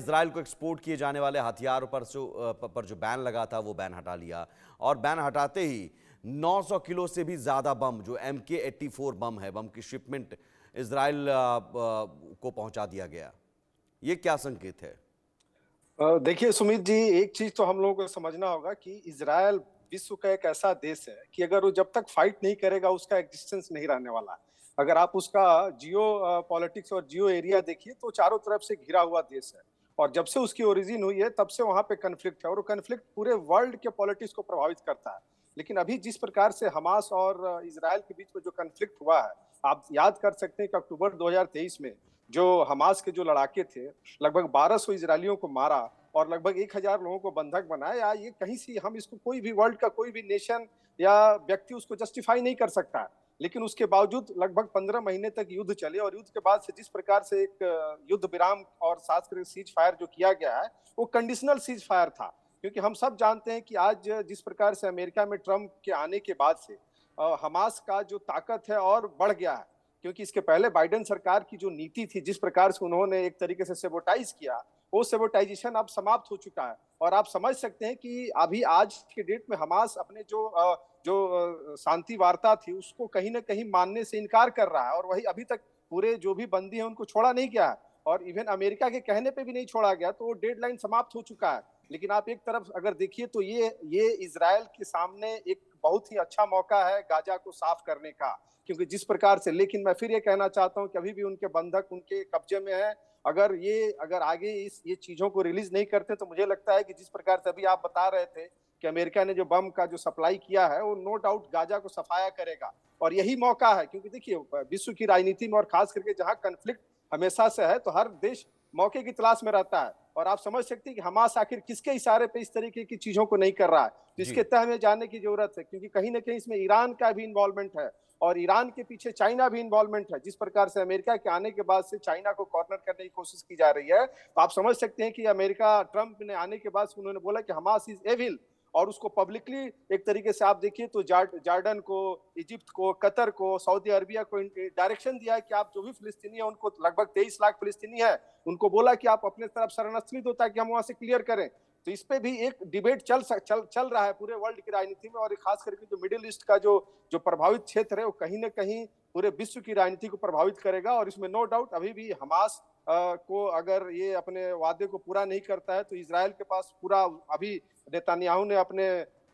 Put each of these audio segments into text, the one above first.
Israel को export किए जाने वाले हथियारों पर जो बैन लगा था वो बैन हटा लिया, और बैन हटाते ही 900 किलो से भी ज़्यादा बम, जो MK-84 बम है, बम की शिपमेंट इजराइल को पहुंचा दिया गया। ये क्या संकेत है? देखिए सुमित जी, एक चीज तो हम लोगों को समझना होगा कि इजराइल विश्व का एक ऐसा देश है कि अगर वो जब तक फाइट नहीं करेगा उसका एग्जिस्टेंस नहीं रहने वाला है। अगर आप उसका जियो पॉलिटिक्स और जियो एरिया देखिए तो चारों तरफ से घिरा हुआ देश है। और जब से उसकी ओरिजिन हुई है तब से वहां पे कन्फ्लिक्ट है, और वो कन्फ्लिक्ट पूरे वर्ल्ड के पॉलिटिक्स को प्रभावित करता है। लेकिन अभी जिस प्रकार से हमास और इसराइल के बीच में जो कन्फ्लिक्ट हुआ है, आप याद कर सकते हैं कि अक्टूबर 2023 में जो हमास के जो लड़ाके थे, लगभग 1200 इजरायलियों को मारा और लगभग 1000 लोगों को बंधक बनाया। ये कहीं से हम इसको कोई भी वर्ल्ड का कोई भी नेशन या व्यक्ति उसको जस्टिफाई नहीं कर सकता है। लेकिन उसके बावजूद लगभग 15 महीने तक युद्ध चले, और युद्ध के बाद से जिस प्रकार से एक युद्ध विराम और साथ में सीज फायर जो किया गया है वो कंडीशनल सीज फायर था। क्योंकि हम सब जानते हैं कि आज जिस प्रकार से अमेरिका में ट्रंप के आने के बाद से हमास का जो ताकत है और बढ़ गया है। क्योंकि इसके पहले बाइडेन सरकार की जो नीति थी, जिस प्रकार से उन्होंने एक तरीके से सेबोटाइज किया, वो सेबोटाइजेशन अब समाप्त हो चुका है। और आप समझ सकते हैं कि अभी आज के डेट में हमास अपने जो शांति वार्ता थी उसको कहीं ना कहीं मानने से इनकार कर रहा है, और वही अभी तक पूरे जो भी बंदी हैं उनको छोड़ा नहीं गया है, और इवन अमेरिका के कहने पे भी नहीं छोड़ा गया। तो वो डेडलाइन समाप्त हो चुका है। लेकिन आप एक तरफ अगर देखिए तो ये इजराइल के सामने एक बहुत ही अच्छा मौका है गाजा को साफ करने का। क्योंकि जिस प्रकार से, लेकिन मैं फिर ये कहना चाहता हूं कि अभी भी उनके बंधक उनके कब्जे में है। अगर आगे ये चीजों को रिलीज नहीं करते तो मुझे लगता है कि जिस प्रकार से अभी आप बता रहे थे कि अमेरिका ने जो बम का जो सप्लाई किया है वो नो डाउट गाजा को सफाया करेगा। और यही मौका है, क्योंकि देखिए विश्व की राजनीति में और खास करके जहां कन्फ्लिक्ट हमेशा से है तो हर देश मौके की तलाश में रहता है। और आप समझ सकते हैं कि हमास आखिर किसके इशारे पे इस तरीके की चीजों को नहीं कर रहा है, तो जी। इसके तह में जानने की जरूरत है। क्योंकि कहीं ना कहीं इसमें ईरान का भी इन्वॉल्वमेंट है, और ईरान के पीछे चाइना भी इन्वॉल्वमेंट है। जिस प्रकार से अमेरिका के आने के बाद से चाइना को कॉर्नर करने की कोशिश की जा रही है, तो आप समझ सकते हैं कि अमेरिका ट्रंप ने आने के बाद उन्होंने बोला कि हमास इज एविल, और उसको पब्लिकली एक तरीके से आप देखिए तो जार्डन को, इजिप्ट को, कतर को, सऊदी अरबिया को डायरेक्शन दिया है कि आप जो भी फिलिस्तीनी है, उनको लगभग 23 लाख फिलिस्तीनी है, उनको बोला कि आप अपने तरफ शरणार्थी दो ताकि हम वहां से क्लियर करें। तो इस पे भी एक डिबेट चल रहा है पूरे वर्ल्ड की राजनीति में, और खास करके जो मिडिल ईस्ट का जो जो प्रभावित क्षेत्र है वो कहीं ना कहीं पूरे विश्व की राजनीति को प्रभावित करेगा। और इसमें नो डाउट अभी भी हमास को अगर ये अपने वादे को पूरा नहीं करता है तो इसराइल के पास पूरा, अभी नेतन्याहू ने अपने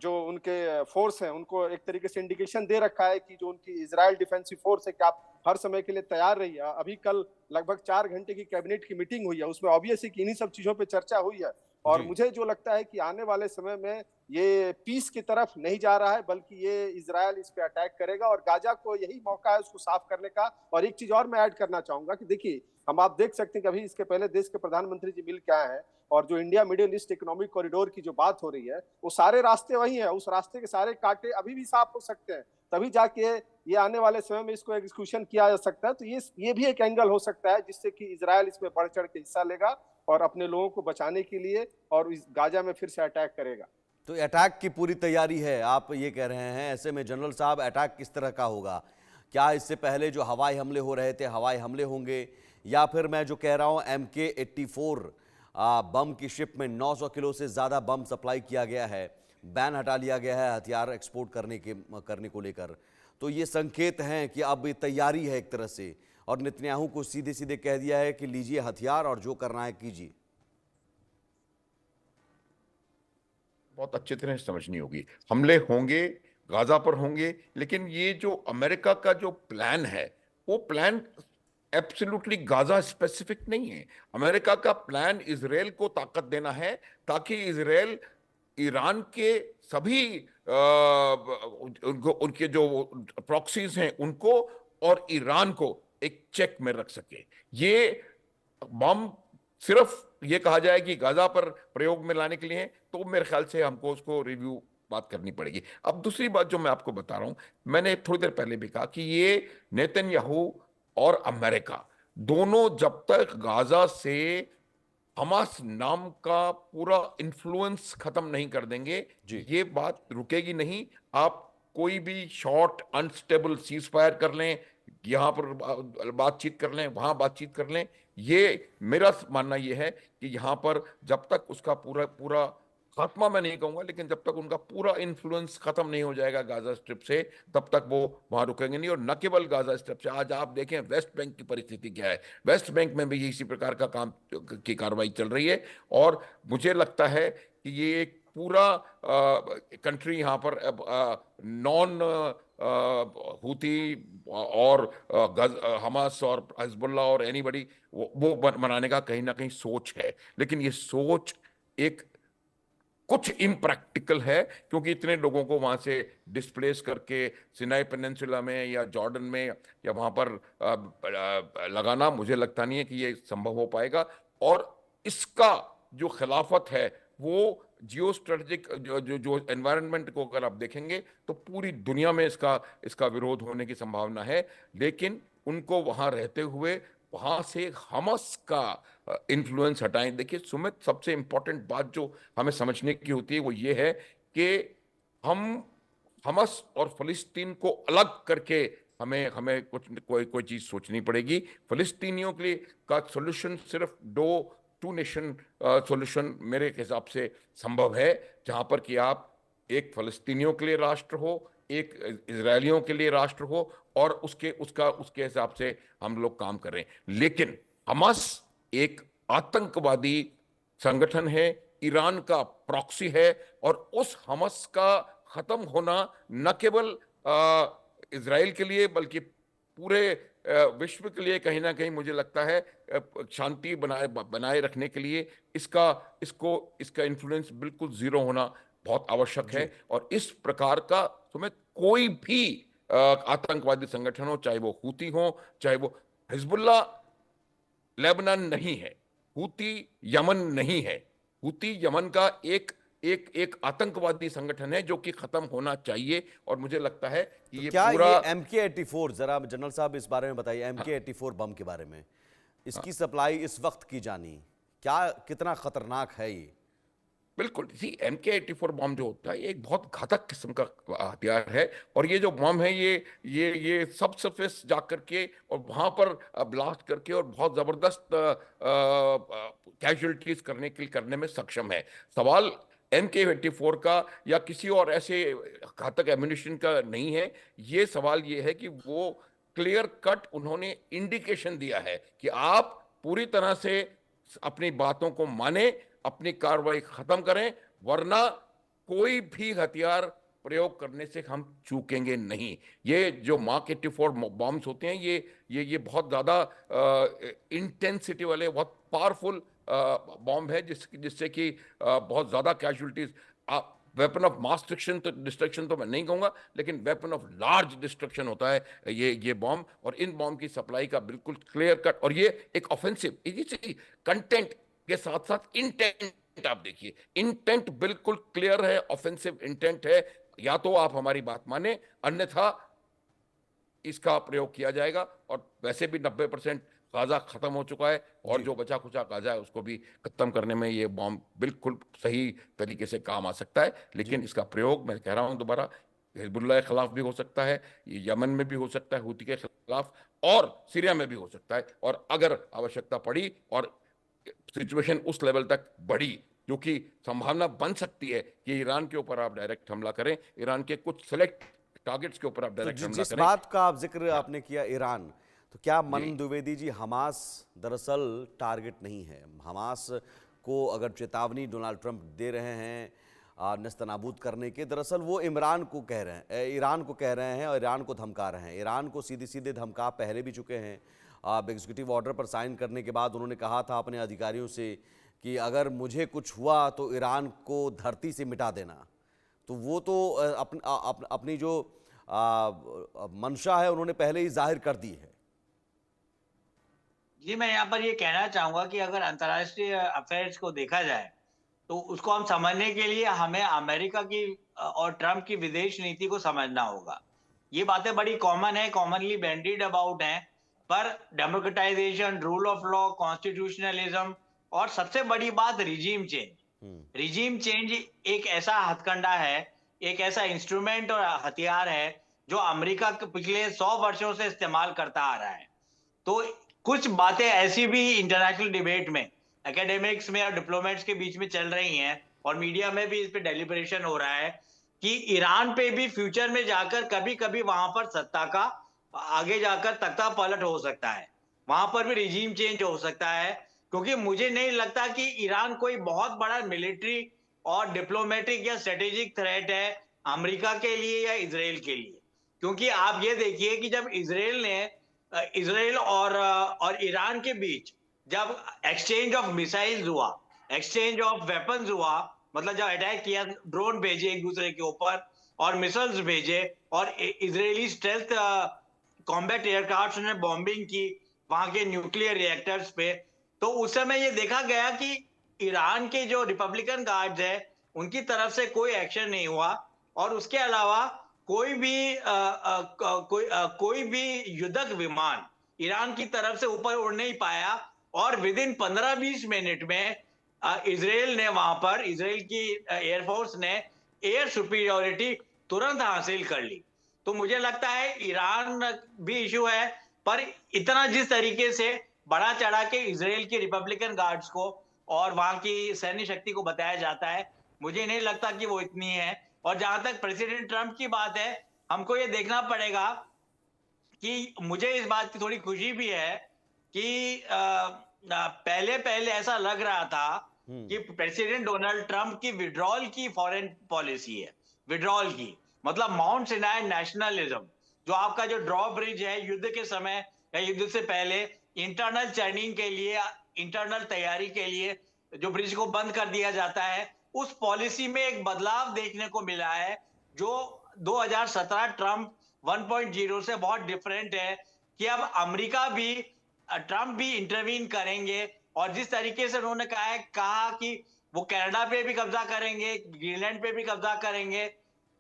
जो उनके फोर्स हैं उनको एक तरीके से इंडिकेशन दे रखा है कि जो उनकी इजराइल डिफेंसिव फोर्स है कि आप हर समय के लिए तैयार रहिए। अभी कल लगभग 4 घंटे की कैबिनेट की मीटिंग हुई है, उसमें ऑब्वियसली कि इन्हीं सब चीजों पे चर्चा हुई है। और जी। मुझे जो लगता है कि आने वाले समय में ये पीस की तरफ नहीं जा रहा है, बल्कि ये इजराइल इस पे अटैक करेगा, और गाजा को यही मौका है उसको साफ करने का। और एक चीज और मैं ऐड करना चाहूंगा कि देखिए आप देख सकते हैं कि अभी इसके पहले देश के प्रधानमंत्री जी मिल के आए हैं, और जो India middle east economic corridor की जो बात हो रही है वो सारे रास्ते वही है, उस रास्ते के सारे कांटे अभी भी साफ हो सकते हैं, तभी जाके ये आने वाले समय में इसको एग्जीक्यूशन किया जा सकता है। तो ये भी एक एंगल हो सकता है जिससे कि इजराइल इसमें बढ़ चढ़ के हिस्सा लेगा और अपने लोगों को बचाने के लिए और इस गाजा में फिर से अटैक करेगा। तो अटैक की पूरी तैयारी है, आप ये कह रहे हैं। ऐसे में जनरल साहब, अटैक किस तरह का होगा? क्या इससे पहले जो हवाई हमले हो रहे थे, हवाई हमले होंगे, या फिर मैं जो कह रहा हूं MK-84 बम की शिप में 900 किलो से ज़्यादा बम सप्लाई किया गया है, बैन हटा लिया गया है हथियार एक्सपोर्ट करने को लेकर। तो ये संकेत हैं कि अब ये तैयारी है एक तरह से, और नेतन्याहू को सीधे सीधे कह दिया है कि लीजिए हथियार और जो करना है कीजिए। बहुत अच्छी तरह समझनी होगी। हमले होंगे, गाजा पर होंगे, लेकिन ये जो अमेरिका का जो प्लान है वो प्लान एब्सोल्युटली गाजा स्पेसिफिक नहीं है। अमेरिका का प्लान इजराइल को ताकत देना है ताकि इजराइल ईरान के सभी उनके जो प्रॉक्सीज हैं उनको और ईरान को एक चेक में रख सके। ये बम सिर्फ ये कहा जाए कि गाजा पर प्रयोग में लाने के लिए है तो मेरे ख्याल से हमको उसको रिव्यू बात करनी पड़ेगी। अब दूसरी बात जो मैं आपको बता रहा हूं, मैंने थोड़ी देर पहले भी कहा कि ये नेतन्याहू और अमेरिका दोनों जब तक गाजा से हमास नाम का पूरा इन्फ्लुएंस खत्म नहीं कर देंगे, जी। ये बात रुकेगी नहीं। आप कोई भी शॉर्ट अनस्टेबल सीज फायर कर लें, यहाँ पर बातचीत कर लें, वहां बातचीत कर लें। ये मेरा मानना ये है कि यहाँ पर जब तक उसका पूरा पूरा खात्मा, मैं नहीं कहूंगा, लेकिन जब तक उनका पूरा इन्फ्लुएंस खत्म नहीं हो जाएगा गाजा स्ट्रिप से, तब तक वो वहां रुकेंगे नहीं। और न केवल गाजा स्ट्रिप से, आज आप देखें वेस्ट बैंक की परिस्थिति क्या है, वेस्ट बैंक में भी इसी प्रकार का काम की कार्रवाई चल रही है। और मुझे लगता है कि ये एक पूरा कंट्री यहाँ पर नॉन हूती और हमास और हिजबुल्लाह और एनीबडी वो बनाने का कहीं ना कहीं सोच है, लेकिन ये सोच एक कुछ इम्प्रैक्टिकल है, क्योंकि इतने लोगों को वहां से डिस्प्लेस करके सिनाई पेनिनसुला में या जॉर्डन में या वहां पर लगाना, मुझे लगता नहीं है कि ये संभव हो पाएगा। और इसका जो खिलाफत है वो जियो स्ट्रेटेजिक जो एनवायरनमेंट को अगर आप देखेंगे तो पूरी दुनिया में इसका विरोध होने की संभावना है। लेकिन उनको वहां रहते हुए वहां से हमास का इन्फ्लुएंस हटाएं। देखिए सुमित, सबसे इंपॉर्टेंट बात जो हमें समझने की होती है वो ये है कि हम हमास और फिलिस्तीन को अलग करके हमें हमें कोई चीज सोचनी पड़ेगी। फिलिस्तीनियों के लिए का सोल्यूशन सिर्फ टू नेशन सॉल्यूशन मेरे हिसाब से संभव है, जहां पर कि आप एक फिलिस्तीनियों के लिए राष्ट्र हो, एक इजरायलियों के लिए राष्ट्र हो, और उसके हिसाब से हम लोग काम करें। लेकिन हमास एक आतंकवादी संगठन है, ईरान का प्रॉक्सी है, और उस हमास का खत्म होना न केवल इजराइल के लिए बल्कि पूरे विश्व के लिए कहीं ना कहीं मुझे लगता है शांति बनाए रखने के लिए इसका इन्फ्लुएंस बिल्कुल जीरो होना बहुत आवश्यक है। और इस प्रकार का तुम्हें कोई भी आतंकवादी संगठन हो, चाहे वो हूती हो, चाहे वो हिजबुल्लाह लेबनान नहीं है, हूती यमन नहीं है, हूती यमन का एक एक एक आतंकवादी संगठन है जो कि खत्म होना चाहिए। और मुझे लगता है कि तो ये क्या पूरा ये MK84, जरा जनरल साहब इस बारे में बताइए, MK84 बम के बारे में, इसकी सप्लाई इस वक्त की जानी क्या, कितना खतरनाक है ये? बिल्कुल, जी MK84 बम जो होता है ये एक बहुत घातक किस्म का हथियार है। और ये जो बम है ये सब सरफेस जा करके और वहां पर ब्लास्ट करके और बहुत जबरदस्त कैजुअलिटीज करने में सक्षम है। सवाल MK84 का या किसी और ऐसे घातक एम्यूनिशन का नहीं है, ये सवाल ये है कि वो क्लियर कट उन्होंने इंडिकेशन दिया है कि आप पूरी तरह से अपनी बातों को माने, अपनी कार्रवाई खत्म करें, वरना कोई भी हथियार प्रयोग करने से हम चूकेंगे नहीं। ये जो मार्क 84 बॉम्ब्स होते हैं ये बहुत ज्यादा इंटेंसिटी वाले बहुत पावरफुल बॉम्ब है जिससे कि बहुत ज्यादा casualties, weapon of mass destruction तो मैं नहीं कहूंगा, लेकिन वेपन ऑफ लार्ज डिस्ट्रक्शन होता है ये बॉम्ब। और इन बॉम्ब की सप्लाई का बिल्कुल क्लियर कट, और ये एक ऑफेंसिव कंटेंट के साथ साथ इंटेंट आप देखिए, इंटेंट बिल्कुल क्लियर है, ऑफेंसिव इंटेंट है। या तो आप हमारी बात माने, अन्यथा इसका प्रयोग किया जाएगा। और वैसे भी 90% गाजा खत्म हो चुका है, और जो बचा खुचा गाजा है उसको भी खत्म करने में ये बॉम्ब बिल्कुल सही तरीके से काम आ सकता है। लेकिन इसका प्रयोग, मैं कह रहा हूं दोबारा, हिजबुल्लाह के खिलाफ भी हो सकता है, यमन में भी हो सकता है हूती के खिलाफ, और सीरिया में भी हो सकता है। और अगर आवश्यकता पड़ी और सिचुएशन उस लेवल तक बढ़ी, जो कि संभावना बन सकती है कि ईरान के ऊपर आप डायरेक्ट हमला करें, ईरान के कुछ सेलेक्ट टारगेट्स के ऊपर आप तो डायरेक्ट हमला जिस करें। बात का आप जिक्र आपने किया ईरान, तो क्या मनन द्विवेदी जी, हमास दरअसल टारगेट नहीं है? हमास को अगर चेतावनी डोनाल्ड ट्रंप दे रहे हैं नस्तनाबूद करने के, दरअसल वो ईरान को कह रहे हैं और ईरान को धमका रहे हैं। ईरान को सीधे सीधे धमका पहले भी चुके हैं। एग्जीक्यूटिव ऑर्डर पर साइन करने के बाद उन्होंने कहा था अपने अधिकारियों से कि अगर मुझे कुछ हुआ तो ईरान को धरती से मिटा देना। तो वो तो अपनी जो मंशा है उन्होंने पहले ही जाहिर कर दी है। जी, मैं यहाँ पर ये कहना चाहूंगा कि अगर अंतर्राष्ट्रीय अफेयर्स को देखा जाए तो उसको हम समझने के लिए हमें अमेरिका की और ट्रंप की विदेश नीति को समझना होगा। ये बातें बड़ी कॉमन है, कॉमनली बैंडिड अबाउट हैं, पर democratisation, rule of law, constitutionalism और सबसे बड़ी बात रिजीम चेंज। रिजीम चेंज एक ऐसा हथकंडा है, एक ऐसा इंस्ट्रूमेंट और हथियार है जो अमेरिका के पिछले 100 वर्षों से इस्तेमाल करता आ रहा है। तो कुछ बातें ऐसी भी इंटरनेशनल डिबेट में, एकेडमिक्स में और डिप्लोमेट्स के बीच में चल रही हैं, और मीडिया में भी इस पे डेलिब्रेशन हो रहा है कि ईरान पे भी फ्यूचर में जाकर कभी कभी वहां पर सत्ता का आगे जाकर तख्ता पलट हो सकता है, वहां पर भी रिजीम चेंज हो सकता है। क्योंकि मुझे नहीं लगता कि ईरान कोई बहुत बड़ा मिलिट्री और डिप्लोमेटिक या स्ट्रेटेजिक थ्रेट है अमेरिका के लिए या इजराइल के लिए। क्योंकि आप ये देखिए कि जब इजराइल और ईरान के बीच जब एक्सचेंज ऑफ मिसाइल्स हुआ, एक्सचेंज ऑफ वेपन्स हुआ, मतलब जब अटैक किया, ड्रोन भेजे एक दूसरे के ऊपर और मिसाइल्स भेजे, और इजरायली स्टेल्थ कॉम्बैट एयरक्राफ्ट ने बॉम्बिंग की वहां के न्यूक्लियर रिएक्टर्स पे, तो उस समय ये देखा गया कि ईरान के जो रिपब्लिकन गार्ड्स है उनकी तरफ से कोई एक्शन नहीं हुआ, और उसके अलावा कोई भी युद्धक विमान ईरान की तरफ से ऊपर उड़ नहीं पाया। और विदिन 15-20 मिनट में इजराइल ने वहां पर, इजराइल की एयरफोर्स ने एयर सुपीरियोरिटी तुरंत हासिल कर ली। तो मुझे लगता है ईरान भी इशू है, पर इतना जिस तरीके से बढ़ा चढ़ा के इजराइल के रिपब्लिकन गार्ड्स को और वहां की सैन्य शक्ति को बताया जाता है, मुझे नहीं लगता कि वो इतनी है। और जहां तक प्रेसिडेंट ट्रंप की बात है, हमको ये देखना पड़ेगा कि मुझे इस बात की थोड़ी खुशी भी है कि पहले पहले ऐसा लग रहा था कि प्रेसिडेंट डोनाल्ड ट्रंप की विड्रॉल की फॉरेन पॉलिसी है, विड्रॉल की मतलब माउंट सिनाई नेशनलिज्म, जो आपका जो ड्रॉ ब्रिज है युद्ध के समय या युद्ध से पहले इंटरनल चर्निंग के लिए, इंटरनल तैयारी के लिए जो ब्रिज को बंद कर दिया जाता है, उस पॉलिसी में एक बदलाव देखने को मिला है जो 2017 ट्रंप 1.0 से बहुत डिफरेंट है। कि अब अमेरिका भी, ट्रंप भी इंटरवीन करेंगे, और जिस तरीके से उन्होंने कहा कि वो कनाडा पे भी कब्जा करेंगे, ग्रीनलैंड पे भी कब्जा करेंगे,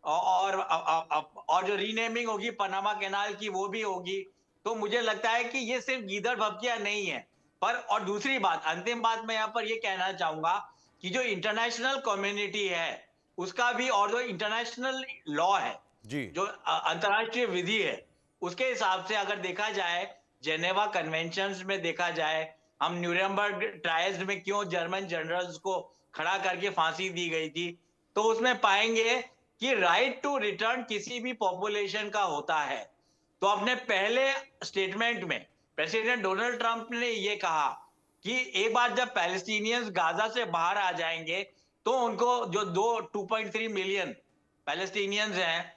और जो रीनेमिंग होगी पनामा कैनाल की वो भी होगी। तो मुझे लगता है कि ये सिर्फ गीदड़ भपकिया नहीं है। पर और दूसरी बात, अंतिम बात मैं यहाँ पर ये कहना चाहूंगा कि जो इंटरनेशनल कम्युनिटी है उसका भी, और जो इंटरनेशनल लॉ है, जी। जो अंतर्राष्ट्रीय विधि है, उसके हिसाब से अगर देखा जाए, जेनेवा कन्वेंशंस में देखा जाए, हम न्यूरेमबर्ग ट्रायल्स में क्यों जर्मन जनरल्स को खड़ा करके फांसी दी गई थी, तो उसमें पाएंगे कि राइट टू रिटर्न किसी भी पॉपुलेशन का होता है। तो अपने पहले स्टेटमेंट में प्रेसिडेंट डोनाल्ड ट्रंप ने ये कहा कि एक बार जब पैलेस्टीनियंस गाजा से बाहर आ जाएंगे तो उनको, जो 2.3 मिलियन पैलेस्टीनियंस हैं,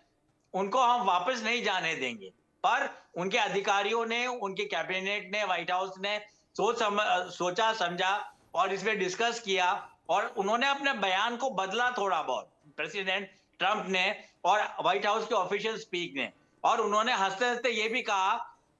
उनको हम वापस नहीं जाने देंगे। पर उनके अधिकारियों ने, उनके कैबिनेट ने, व्हाइट हाउस ने सोचा समझा और इस पे डिस्कस किया, और उन्होंने अपने बयान को बदला थोड़ा बहुत, प्रेसिडेंट ट्रंप ने और व्हाइट हाउस के ऑफिशियल स्पीक ने, और उन्होंने हंसते हंसते ये भी कहा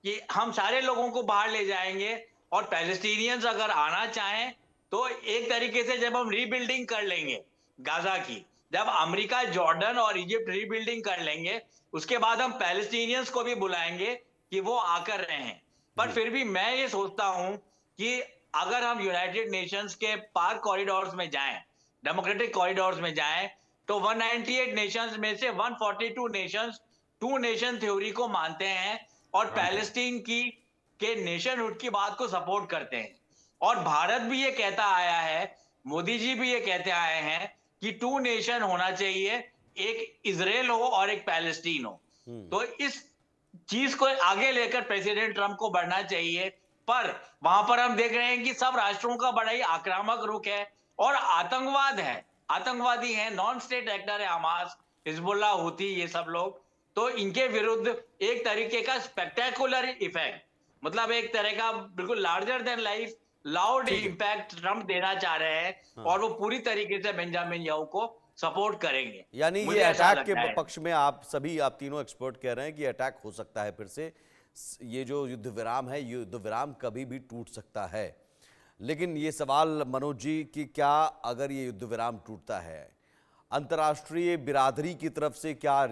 कि हम सारे लोगों को बाहर ले जाएंगे, और पैलेस्टीनियंस अगर आना चाहें तो एक तरीके से जब हम रीबिल्डिंग कर लेंगे गाजा की, जब अमेरिका, जॉर्डन और इजिप्ट रीबिल्डिंग कर लेंगे, उसके बाद हम पैलेस्टीनियंस को भी बुलाएंगे कि वो आकर रहें। पर फिर भी मैं ये सोचता हूं कि अगर हम यूनाइटेड नेशंस के पार्क कॉरिडोर्स में जाएं, डेमोक्रेटिक कॉरिडोर्स में जाएं, तो 198 नेशंस में से 142 नेशंस टू नेशन थ्योरी को मानते हैं और पैलेस्टीन के नेशनहुड की बात को सपोर्ट करते हैं। और भारत भी ये कहता आया है, मोदी जी भी ये कहते आए हैं कि 2 नेशन होना चाहिए, एक इजराइल हो और एक पैलेस्टीन हो। तो इस चीज को आगे लेकर प्रेसिडेंट ट्रंप को बढ़ना चाहिए। पर वहां पर हम देख रहे हैं कि सब राष्ट्रों का बड़ा ही आक्रामक रुख है, और आतंकवाद है, आतंकवादी है, नॉन स्टेट एक्टर है, हमास, हिजबुल्लाह, हुती, ये सब लोग। तो इनके विरुद्ध एक तरीके का स्पेक्टेकुलर इफेक्ट, मतलब एक तरह का बिल्कुल larger than life loud impact Trump देना चाह रहे हैं, और वो पूरी तरीके से बेंजामिन नेतन्याहू को सपोर्ट करेंगे। यानी ये अटैक के पक्ष में आप तीनों एक्सपर्ट कह रहे हैं कि अटैक हो सकता है फिर से। ये जो युद्ध विराम है, युद्ध विराम कभी भी टूट सकता है। लेकिन ये सवाल मनोज जी कि क्या अगर ये युद्ध विराम टूटता है, अंतर्राष्ट्रीय बिरादरी की तरफ से क्या